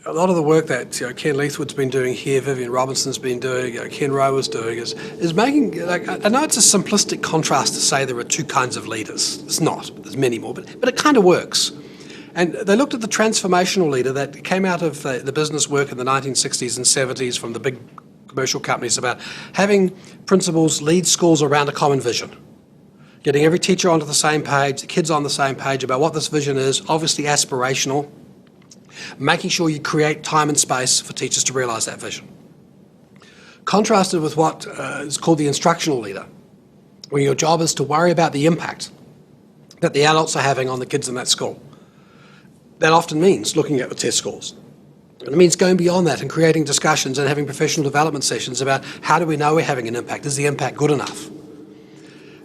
a lot of the work that Ken Leithwood's been doing here, Vivian Robinson's been doing, Ken Rower's doing, is making, like, I know it's a simplistic contrast to say there are two kinds of leaders. It's not. There's many more, but it kind of works. And they looked at the transformational leader that came out of the business work in the 1960s and 70s from the big commercial companies about having principals lead schools around a common vision. Getting every teacher onto the same page, the kids on the same page about what this vision is, obviously aspirational, making sure you create time and space for teachers to realise that vision. Contrasted with what is called the instructional leader, where your job is to worry about the impact that the adults are having on the kids in that school. That often means looking at the test scores. And it means going beyond that and creating discussions and having professional development sessions about how do we know we're having an impact? Is the impact good enough?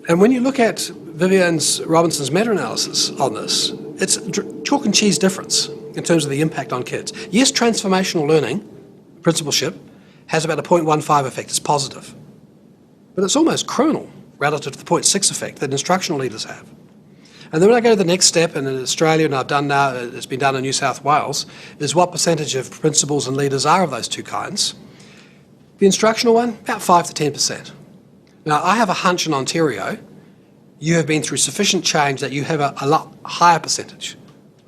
And when you look at Vivian Robinson's meta-analysis on this, it's chalk and cheese difference in terms of the impact on kids. Yes, transformational learning, principalship, has about a 0.15 effect. It's positive. But it's almost criminal relative to the 0.6 effect that instructional leaders have. And then when I go to the next step, and in Australia, and I've done now, it's been done in New South Wales, is what percentage of principals and leaders are of those two kinds. The instructional one, about 5 to 10%. Now, I have a hunch in Ontario, you have been through sufficient change that you have a lot higher percentage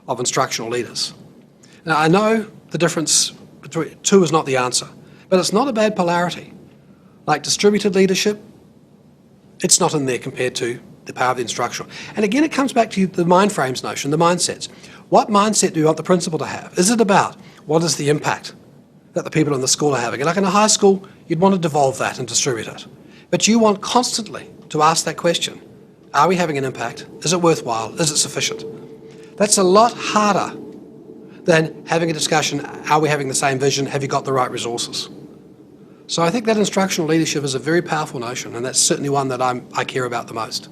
of instructional leaders. Now, I know the difference between two is not the answer, but it's not a bad polarity. Like distributed leadership, it's not in there compared to the power of the instructional. And again, it comes back to the mind frames notion, the mindsets. What mindset do you want the principal to have? Is it about what is the impact that the people in the school are having? And like in a high school, you'd want to devolve that and distribute it. But you want constantly to ask that question. Are we having an impact? Is it worthwhile? Is it sufficient? That's a lot harder than having a discussion, are we having the same vision? Have you got the right resources? So I think that instructional leadership is a very powerful notion, and that's certainly one that I care about the most.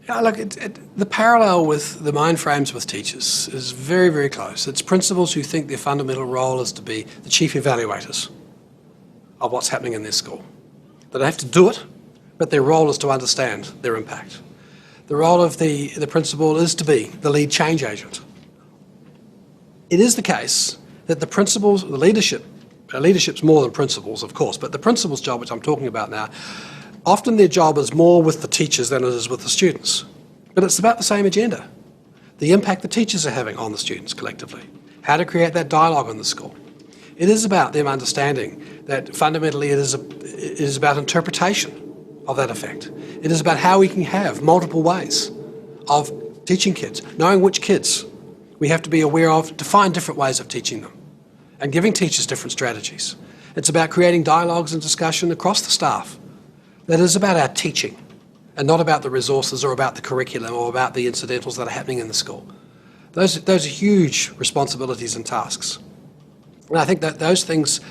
Yeah, look, the parallel with the mind frames with teachers is very, very close. It's principals who think their fundamental role is to be the chief evaluators of what's happening in their school. They don't have to do it, but their role is to understand their impact. The role of the principal is to be the lead change agent. It is the case that the principals, the leadership's more than principals, of course, but the principal's job, which I'm talking about now, often their job is more with the teachers than it is with the students. But it's about the same agenda. The impact the teachers are having on the students collectively. How to create that dialogue in the school. It is about them understanding that fundamentally it is about interpretation of that effect. It is about how we can have multiple ways of teaching kids, knowing which kids we have to be aware of, to find different ways of teaching them, and giving teachers different strategies. It's about creating dialogues and discussion across the staff that is about our teaching and not about the resources or about the curriculum or about the incidentals that are happening in the school. Those are huge responsibilities and tasks. And I think that those things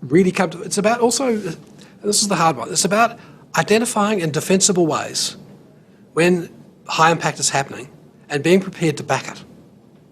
really come to, it's about also, and this is the hard one, it's about identifying in defensible ways when high impact is happening and being prepared to back it.